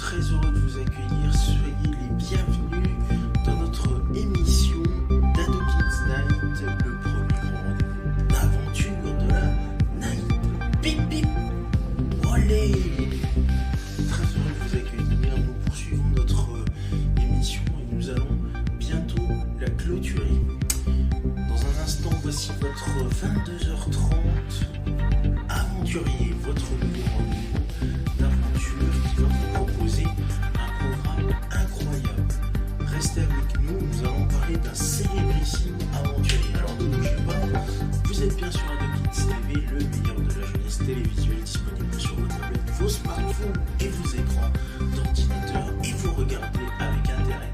très heureux de vous accueillir. Soyez les bienvenus dans notre émission d'Ado Kids Night, le premier rendez-vous d'aventure de la night. Bip bip, olé. Très heureux de vous accueillir. Nous poursuivons notre émission et nous allons bientôt la clôturer. Dans un instant, voici votre 22h30 aventurier, votre nouveau rendez-vous d'aventure qui va vous proposer un programme incroyable. Restez avec nous, nous allons parler d'un célébrissime aventurier. Alors ne bougez pas, vous êtes bien sur Ado Kids TV, le meilleur de la jeunesse télévisuelle disponible sur vos tablettes, vos smartphones et vos écrans d'ordinateur, et vous regardez avec intérêt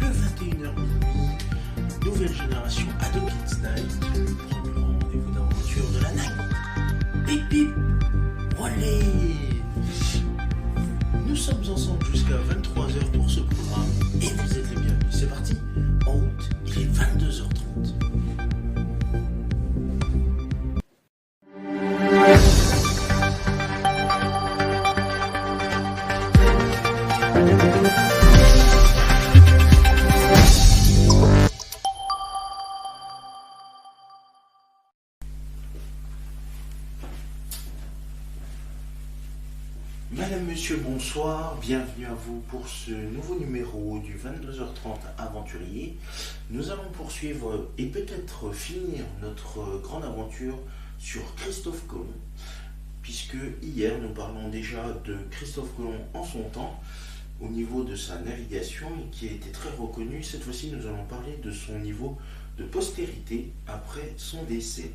le 21h minuit, nouvelle génération Ado Kids Night, le premier rendez-vous d'aventure de la night. Bip bip, olé. Nous sommes ensemble jusqu'à 23h pour ce programme et vous êtes les bienvenus. C'est parti, en route, il est 22h30. Madame, Monsieur, bonsoir, bienvenue à vous pour ce nouveau numéro du 22h30 aventurier. Nous allons poursuivre et peut-être finir notre grande aventure sur Christophe Colomb, puisque hier nous parlons déjà de Christophe Colomb en son temps, au niveau de sa navigation, et qui a été très reconnu. Cette fois-ci, nous allons parler de son niveau de postérité après son décès.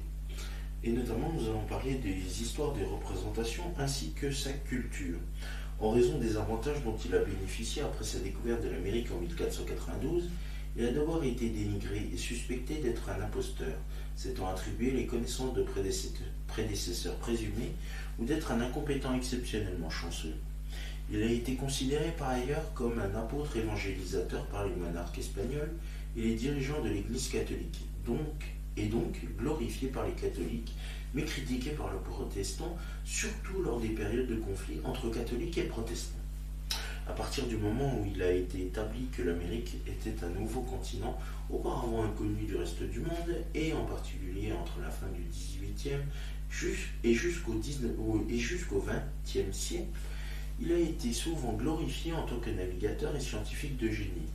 Et notamment, nous allons parler des histoires des représentations ainsi que sa culture. En raison des avantages dont il a bénéficié après sa découverte de l'Amérique en 1492, il a d'abord été dénigré et suspecté d'être un imposteur, s'étant attribué les connaissances de prédécesseurs présumés ou d'être un incompétent exceptionnellement chanceux. Il a été considéré par ailleurs comme un apôtre évangélisateur par les monarques espagnols et les dirigeants de l'Église catholique, et donc glorifié par les catholiques, mais critiqué par les protestants, surtout lors des périodes de conflit entre catholiques et protestants. À partir du moment où il a été établi que l'Amérique était un nouveau continent, auparavant inconnu du reste du monde, et en particulier entre la fin du XVIIIe et jusqu'au XXe siècle, il a été souvent glorifié en tant que navigateur et scientifique de génie.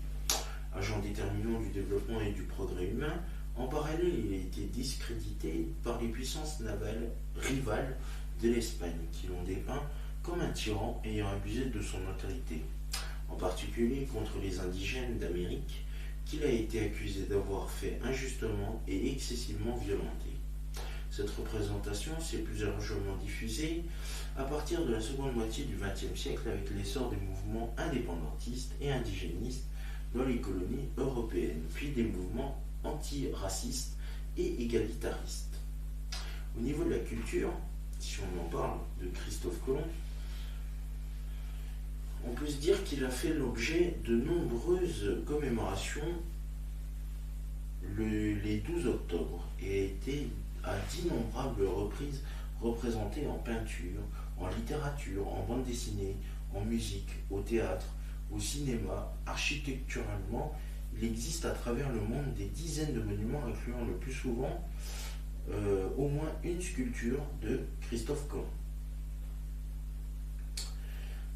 Agent déterminant du développement et du progrès humain, en parallèle, il a été discrédité par les puissances navales rivales de l'Espagne, qui l'ont dépeint comme un tyran ayant abusé de son autorité, en particulier contre les indigènes d'Amérique, qu'il a été accusé d'avoir fait injustement et excessivement violenter. Cette représentation s'est plus largement diffusée à partir de la seconde moitié du XXe siècle avec l'essor des mouvements indépendantistes et indigénistes dans les colonies européennes, puis des mouvements antiracistes et égalitaristes. Au niveau de la culture, si on en parle de Christophe Colomb, on peut se dire qu'il a fait l'objet de nombreuses commémorations les 12 octobre et a été à d'innombrables reprises représenté en peinture, en littérature, en bande dessinée, en musique, au théâtre, au cinéma, architecturalement. Il existe à travers le monde des dizaines de monuments incluant le plus souvent au moins une sculpture de Christophe Colomb.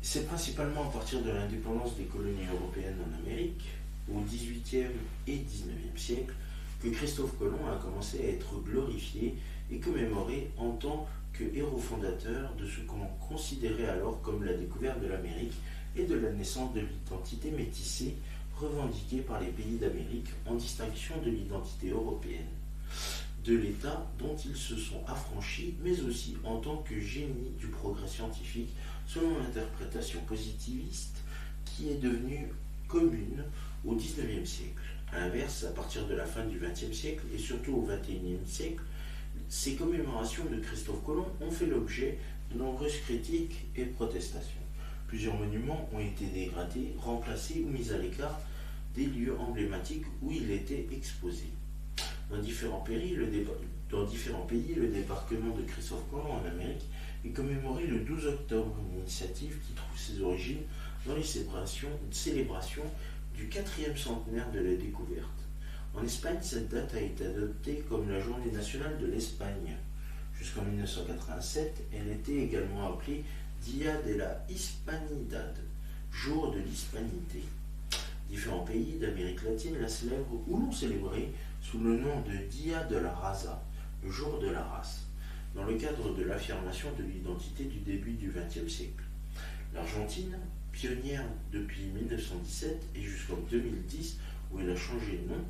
C'est principalement à partir de l'indépendance des colonies européennes en Amérique, au XVIIIe et XIXe siècle, que Christophe Colomb a commencé à être glorifié et commémoré en tant que héros fondateur de ce qu'on considérait alors comme la découverte de l'Amérique et de la naissance de l'identité métissée revendiquée par les pays d'Amérique en distinction de l'identité européenne, de l'État dont ils se sont affranchis, mais aussi en tant que génie du progrès scientifique selon l'interprétation positiviste qui est devenue commune au XIXe siècle. A l'inverse, à partir de la fin du XXe siècle et surtout au XXIe siècle, ces commémorations de Christophe Colomb ont fait l'objet de nombreuses critiques et protestations. Plusieurs monuments ont été dégradés, remplacés ou mis à l'écart des lieux emblématiques où il était exposé. Dans différents pays, le débarquement de Christophe Colomb en Amérique est commémoré le 12 octobre, une initiative qui trouve ses origines dans les célébrations du 4e centenaire de la découverte. En Espagne, cette date a été adoptée comme la journée nationale de l'Espagne. Jusqu'en 1987, elle était également appelée Dia de la Hispanidad, jour de l'hispanité. Différents pays d'Amérique latine la célèbrent ou l'ont célébrée sous le nom de Dia de la Raza, le jour de la race, dans le cadre de l'affirmation de l'identité du début du XXe siècle. L'Argentine, pionnière depuis 1917 et jusqu'en 2010 où elle a changé de nom,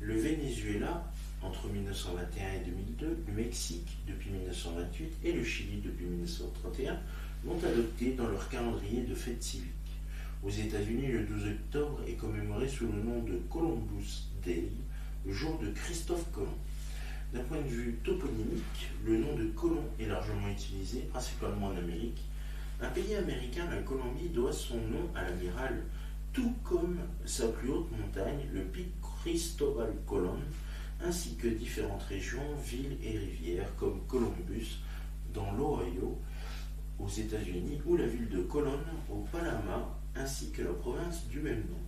le Venezuela entre 1921 et 2002, le Mexique depuis 1928 et le Chili depuis 1931 l'ont adopté dans leur calendrier de fêtes civiques. Aux États-Unis, le 12 octobre est commémoré sous le nom de Columbus Day, le jour de Christophe Colomb. D'un point de vue toponymique, le nom de Colomb est largement utilisé, principalement en Amérique. Un pays américain, la Colombie, doit son nom à l'amiral, tout comme sa plus haute montagne, le pic Cristóbal Colón, ainsi que différentes régions, villes et rivières comme Columbus dans l'Ohio aux États-Unis ou la ville de Colón au Panama, ainsi que la province du même nom.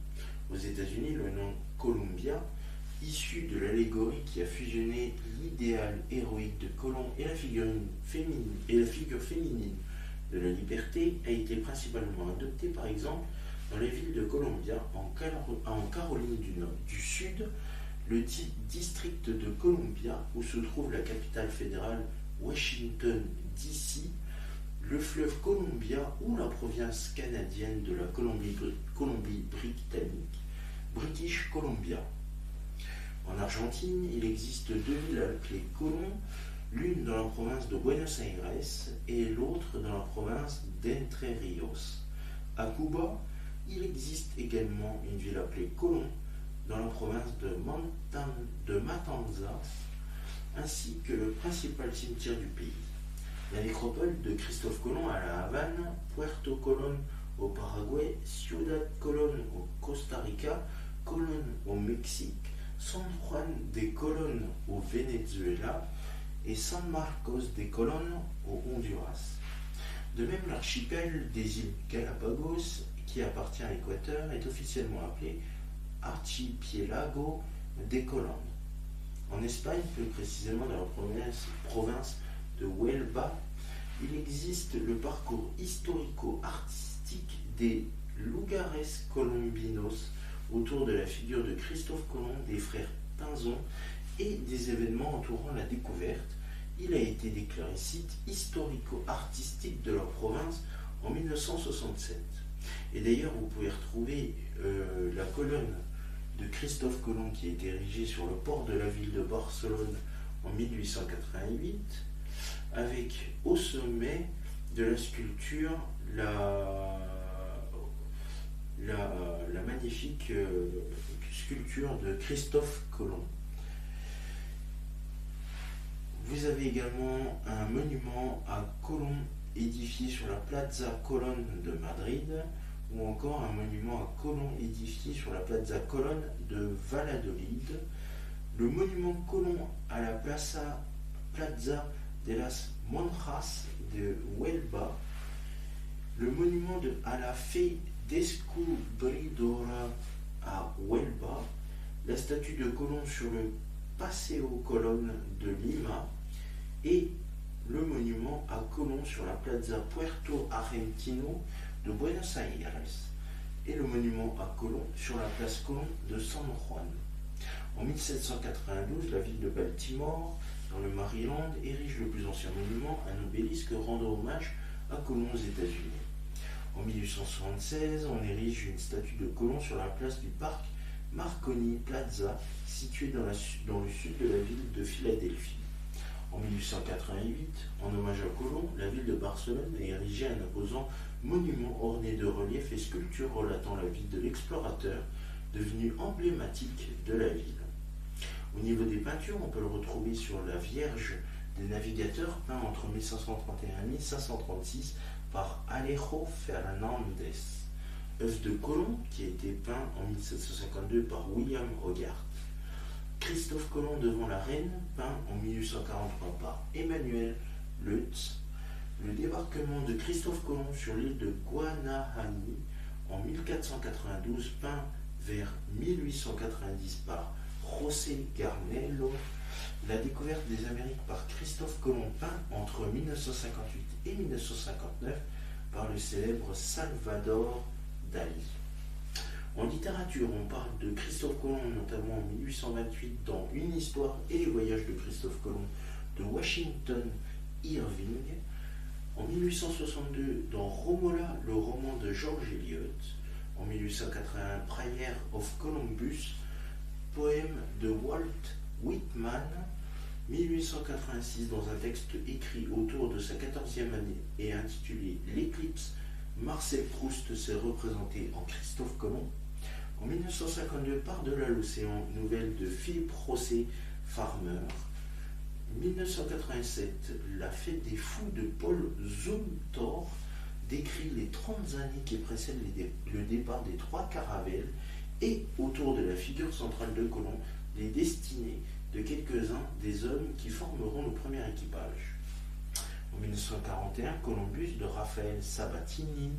Aux États-Unis, le nom Columbia, issu de l'allégorie qui a fusionné l'idéal héroïque de Colomb et la figure féminine de la liberté, a été principalement adopté par exemple dans la ville de Columbia en Caroline du Sud, le district de Columbia où se trouve la capitale fédérale Washington DC, le fleuve Columbia ou la province canadienne de la Colombie-Britannique, British Columbia. En Argentine, il existe deux villes appelées Colón, l'une dans la province de Buenos Aires et l'autre dans la province d'Entre Ríos. À Cuba, il existe également une ville appelée Colón dans la province de Matanzas, ainsi que le principal cimetière du pays. La nécropole de Christophe Colomb à la Havane, Puerto Colón au Paraguay, Ciudad Colón au Costa Rica, Colón au Mexique, San Juan de Colón au Venezuela et San Marcos de Colón au Honduras. De même, l'archipel des îles Galapagos, qui appartient à l'Équateur, est officiellement appelé Archipiélago de Colón. En Espagne, plus précisément dans la province de Huelva, il existe le parcours historico-artistique des Lugares Colombinos autour de la figure de Christophe Colomb, des frères Pinzon et des événements entourant la découverte. Il a été déclaré site historico-artistique de leur province en 1967. Et d'ailleurs, vous pouvez retrouver la colonne de Christophe Colomb qui a été érigée sur le port de la ville de Barcelone en 1888, avec au sommet de la sculpture la magnifique sculpture de Christophe Colomb. Vous avez également un monument à Colomb édifié sur la Plaza Colón de Madrid, ou encore un monument à Colomb édifié sur la Plaza Colón de Valladolid, le monument Colomb à la Plaza de las Monjas de Huelva, le monument à la Fe Descubridora à Huelva, la statue de Colomb sur le Paseo Colón de Lima et le monument à Colomb sur la Plaza Puerto Argentino de Buenos Aires et le monument à Colomb sur la place Colomb de San Juan. En 1792, la ville de Baltimore, dans le Maryland, érige le plus ancien monument, un obélisque rendant hommage à Colomb aux États-Unis. En 1876, on érige une statue de Colomb sur la place du parc Marconi Plaza, située dans le sud de la ville de Philadelphie. En 1888, en hommage à Colomb, la ville de Barcelone a érigé un imposant monument orné de reliefs et sculptures relatant la vie de l'explorateur, devenu emblématique de la ville. Au niveau des peintures, on peut le retrouver sur la Vierge des navigateurs, peint entre 1531 et 1536 par Alejo Fernández, œuvre de Colomb qui a été peint en 1752 par William Hogarth. Christophe Colomb devant la Reine, peint en 1843 par Emmanuel Lutz. Le débarquement de Christophe Colomb sur l'île de Guanahani 1492, peint vers 1890 par José Garnelo, la découverte des Amériques par Christophe Colomb, peint entre 1958 et 1959 par le célèbre Salvador Dalí. En littérature, on parle de Christophe Colomb notamment en 1828 dans Une histoire et les voyages de Christophe Colomb de Washington Irving. En 1862, dans Romola, le roman de George Eliot. En 1881, Prayer of Columbus, poème de Walt Whitman. 1886, dans un texte écrit autour de sa 14e année et intitulé L'éclipse, Marcel Proust s'est représenté en Christophe Colomb. En 1952, Par-delà l'océan, nouvelle de Philippe Rosset Farmer. 1987, La fête des fous de Paul Zumthor décrit les 30 années qui précèdent le départ des 3 caravelles et, autour de la figure centrale de Colomb, les destinées de quelques-uns des hommes qui formeront le premier équipage. En 1941, Columbus de Raphaël Sabatini.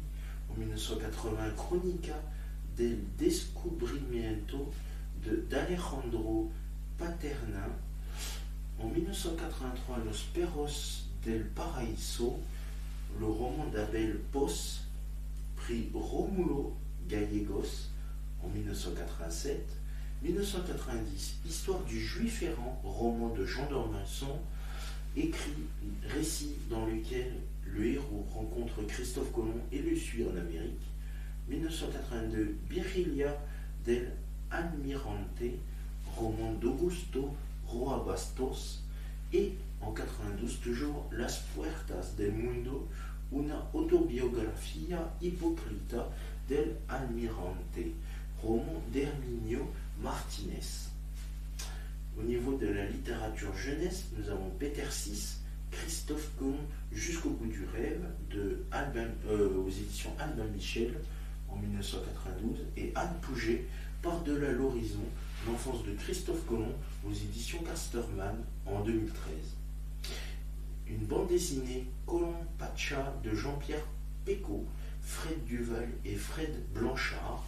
En 1980, Cronica del Descubrimiento d'Alejandro Paterna. En 1983, Los Perros del Paraíso, le roman d'Abel Pos, prix Rómulo Gallegos en 1987. 1990, Histoire du Juif errant, roman de Jean d'Ormesson, récit dans lequel le héros rencontre Christophe Colomb et le suit en Amérique. 1982, Virgilia del Almirante, roman d'Augusto Roa Bastos. Et en 92, toujours Las Puertas del Mundo, una autobiografía hipócrita del Almirante, roman d'Herminio Martinez. Au niveau de la littérature jeunesse, nous avons Peter VI, Christophe Colomb jusqu'au bout du rêve aux éditions Albin Michel en 1992 et Anne Pouget, Par-delà l'horizon, l'enfance de Christophe Colomb aux éditions Casterman en 2013. Une bande dessinée Colomb Pacha de Jean-Pierre Pécaud, Fred Duval et Fred Blanchard.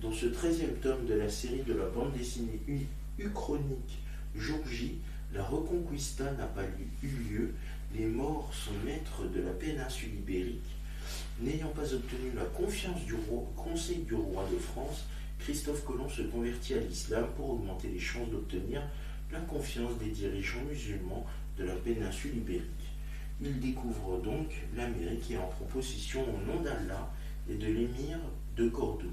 Dans ce 13e tome de la série de la bande dessinée Uchronique Jour J, la Reconquista n'a pas eu lieu, les morts sont maîtres de la péninsule ibérique. N'ayant pas obtenu la confiance du conseil du roi de France, Christophe Colomb se convertit à l'islam pour augmenter les chances d'obtenir la confiance des dirigeants musulmans de la péninsule ibérique. Il découvre donc l'Amérique et en proposition au nom d'Allah et de l'émir de Cordoue.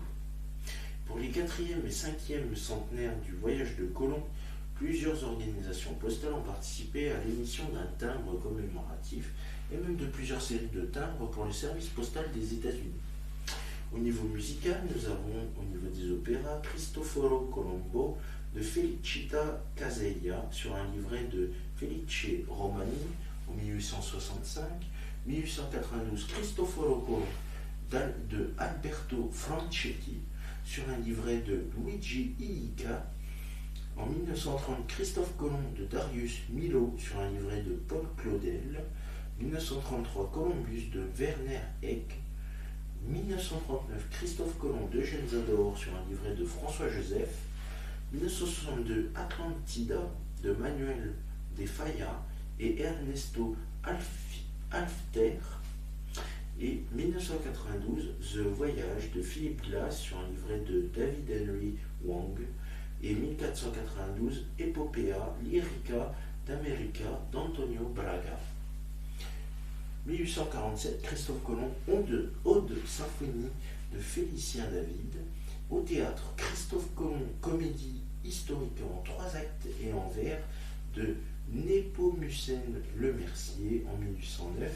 Pour les 4e et 5e centenaires du voyage de Colomb, plusieurs organisations postales ont participé à l'émission d'un timbre commémoratif et même de plusieurs séries de timbres pour le service postal des États-Unis. Au niveau musical, nous avons au niveau des opéras Cristoforo Colombo de Felicita Casella sur un livret de Felice Romani en 1865, 1892 Cristoforo Colombo de Alberto Franchetti sur un livret de Luigi Illica. En 1930, Christophe Colomb de Darius Milhaud sur un livret de Paul Claudel. 1933, Columbus de Werner Eck. 1939, Christophe Colomb d'Eugène Zador sur un livret de François Joseph. 1962, Atlantida de Manuel de Falla et Ernesto Alfter. Et 1992, The Voyage de Philippe Glass sur un livret de David Henry Wong. Et 1492, Epopea Lyrica d'America d'Antonio Braga. 1847, Christophe Colomb, Ode symphonie de Félicien David. Au théâtre, Christophe Colomb, comédie historique en 3 actes et en vers de Népomucène Le Mercier en 1809.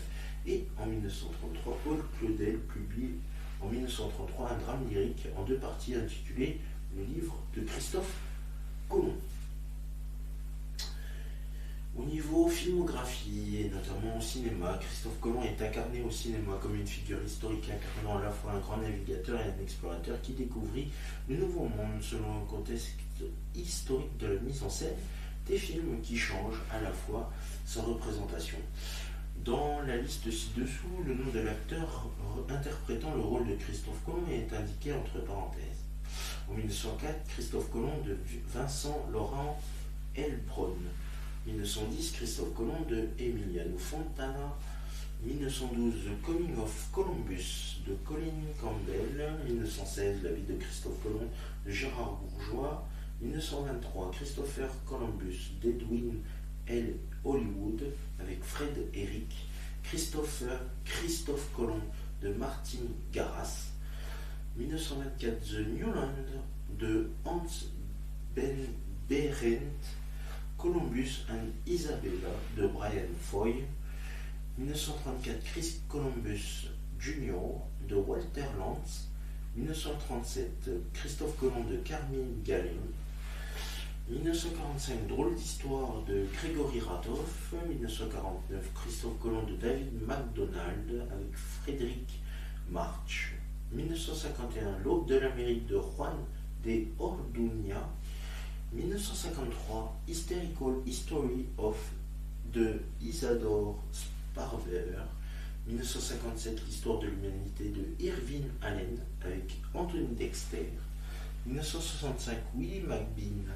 Et en 1933, Paul Claudel publie en 1933 un drame lyrique en 2 parties intitulé Le livre de Christophe Colomb. Au niveau filmographie et notamment au cinéma, Christophe Colomb est incarné au cinéma comme une figure historique incarnant à la fois un grand navigateur et un explorateur qui découvrit le Nouveau Monde selon un contexte historique de la mise en scène des films qui changent à la fois sa représentation. Dans la liste ci-dessous, le nom de l'acteur interprétant le rôle de Christophe Colomb est indiqué entre parenthèses. En 1904, Christophe Colomb de Vincent Laurent Heilbronn. 1910, Christophe Colomb de Emiliano Fontana. 1912, The Coming of Columbus de Colin Campbell. 1916, La vie de Christophe Colomb de Gérard Bourgeois. 1923, Christopher Columbus d'Edwin L. Hollywood avec Fred Eric. Christophe Colomb de Martin Garras. 1924, The New Land de Hans Ben Berendt. Columbus and Isabella de Brian Foy. 1934, Chris Columbus Jr. de Walter Lantz. 1937, Christophe Colomb de Carmine Gallion. 1945, Drôle d'histoire de Grégory Ratoff. 1949, Christophe Colomb de David MacDonald avec Frédéric March. 1951, L'aube de l'Amérique de Juan de Orduña. 1953, Hysterical History of de Isadore Sparver. 1957, L'histoire de l'humanité de Irving Allen avec Anthony Dexter. 1965, Willie McBean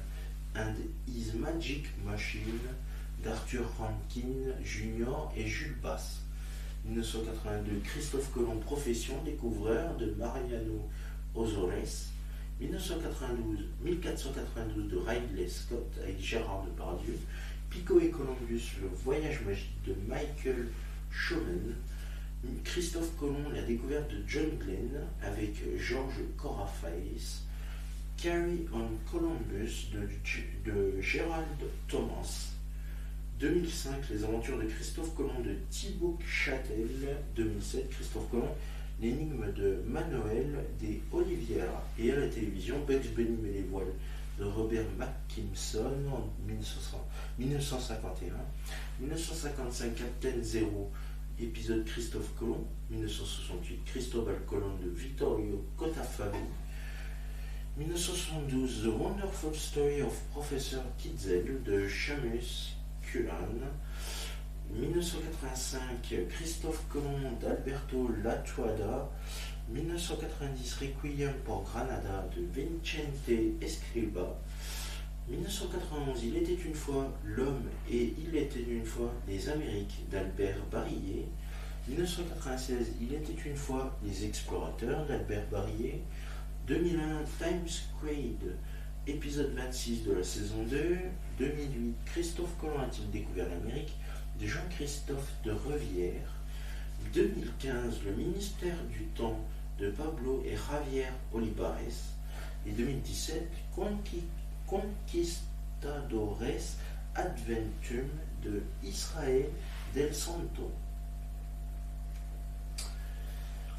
and His Magic Machine d'Arthur Rankin Jr. et Jules Bass. 1982, Christophe Colomb Profession découvreur de Mariano Ozores. 1492 de Ridley Scott avec Gérard Depardieu. Pico et Columbus, le voyage magique de Michael Showman. Christophe Colomb, la découverte de John Glenn avec George Coraface. Carry on Columbus de Gerald Thomas. 2005, Les aventures de Christophe Colomb de Thibaut Châtel. 2007, Christophe Colomb, l'énigme de Manuel de Oliveira. Et à la télévision, Bugs Bunny met les voiles de Robert Mackinson en 1951. 1955, Captain Zero, épisode Christophe Colomb. 1968, Cristobal Colon de Vittorio Cotafavi. 1972, The Wonderful Story of Professor Kitzel de Shamus Cullen. 1985, Christophe Colomb d'Alberto Lattuada. 1990, Requiem pour Granada de Vicente Escriba. 1991, Il était une fois l'homme et il était une fois les Amériques d'Albert Barillet. 1996, Il était une fois les explorateurs d'Albert Barillet. 2001, Time Squared, épisode 26 de la saison 2. 2008, Christophe Colomb a-t-il découvert l'Amérique de Jean-Christophe de Revière. 2015, Le ministère du temps de Pablo et Javier Olivares. Et 2017, Conquistadores Adventum de Israel del Santo.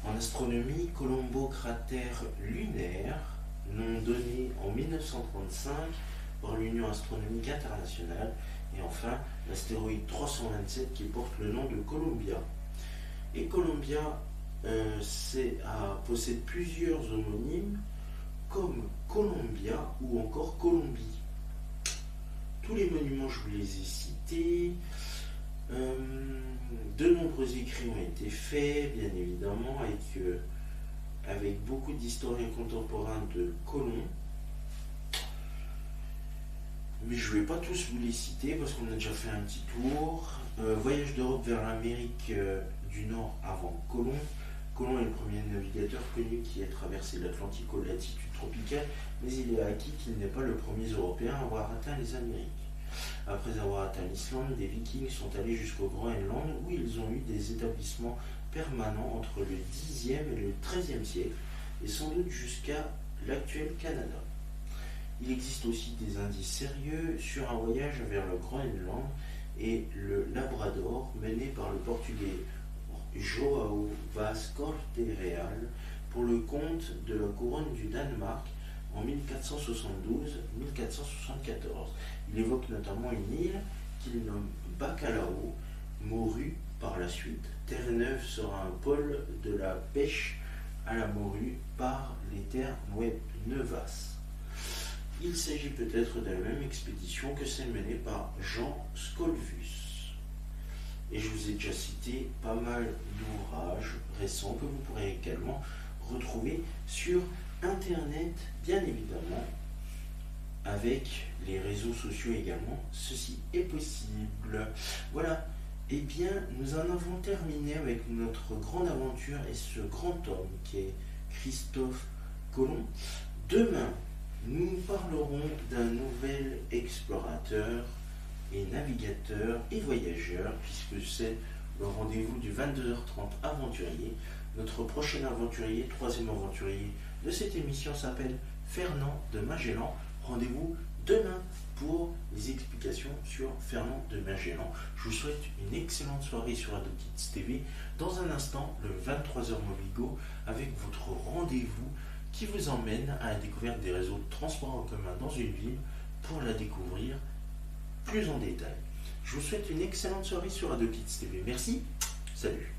En astronomie, Colombo cratère lunaire, nom donné en 1935 par l'Union astronomique internationale, et enfin l'astéroïde 327 qui porte le nom de Columbia. Et Columbia possède plusieurs homonymes comme Columbia ou encore Colombie. Tous les monuments, je vous les ai cités. De nombreux écrits ont été faits, bien évidemment, avec beaucoup d'historiens contemporains de Colomb. Mais je ne vais pas tous vous les citer parce qu'on a déjà fait un petit tour. Voyage d'Europe vers l'Amérique du Nord avant Colomb. Colomb est le premier navigateur connu qui ait traversé l'Atlantique aux latitudes tropicales, mais il est acquis qu'il n'est pas le premier Européen à avoir atteint les Amériques. Après avoir atteint l'Islande, des Vikings sont allés jusqu'au Groenland où ils ont eu des établissements permanents entre le Xe et le XIIIe siècle et sans doute jusqu'à l'actuel Canada. Il existe aussi des indices sérieux sur un voyage vers le Groenland et le Labrador mené par le Portugais João Vaz Corte-Real pour le compte de la couronne du Danemark en 1472-1474. Il évoque notamment une île qu'il nomme Bacalao, morue par la suite. Terre-Neuve sera un pôle de la pêche à la morue par les terres Neuvas. Il s'agit peut-être de la même expédition que celle menée par Jean Scolvus. et je vous ai déjà cité pas mal d'ouvrages récents que vous pourrez également retrouver sur Internet, bien évidemment, avec les réseaux sociaux également. Ceci est possible. Voilà. Eh bien, nous en avons terminé avec notre grande aventure et ce grand homme qui est Christophe Colomb. Demain, nous parlerons d'un nouvel explorateur et navigateur et voyageur, puisque c'est le rendez-vous du 22h30 aventurier. Notre prochain aventurier, troisième aventurier de cette émission s'appelle Fernand de Magellan. Rendez-vous demain pour les explications sur Fernand de Magellan. Je vous souhaite une excellente soirée sur AdoKids TV. Dans un instant, le 23h Movigo, avec votre rendez-vous qui vous emmène à la découverte des réseaux de transport en commun dans une ville pour la découvrir plus en détail. Je vous souhaite une excellente soirée sur AdoKids TV. Merci, salut.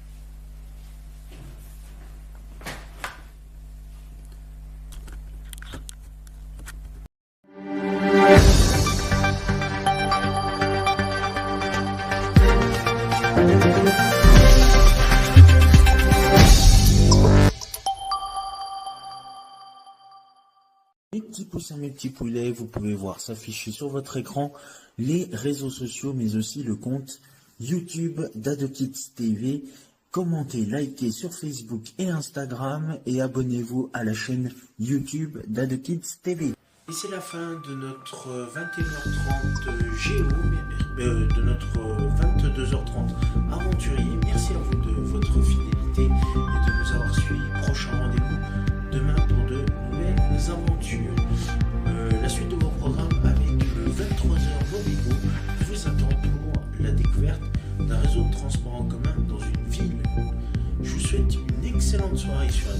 Mes petits poussins, mes petits poulets, vous pouvez voir s'afficher sur votre écran les réseaux sociaux, mais aussi le compte YouTube d'AdoKids TV. Commentez, likez sur Facebook et Instagram et abonnez-vous à la chaîne YouTube d'AdoKids TV. Et c'est la fin de notre 21h30 Géo, de notre 22h30 aventurier. Merci à vous de votre fidélité et de nous avoir suivis. Prochain rendez-vous demain pour de nouvelles aventures. La suite de vos programmes avec le 23h Movigo vous attend pour la découverte d'un réseau de transport en commun dans une ville. Je vous souhaite une excellente soirée sur la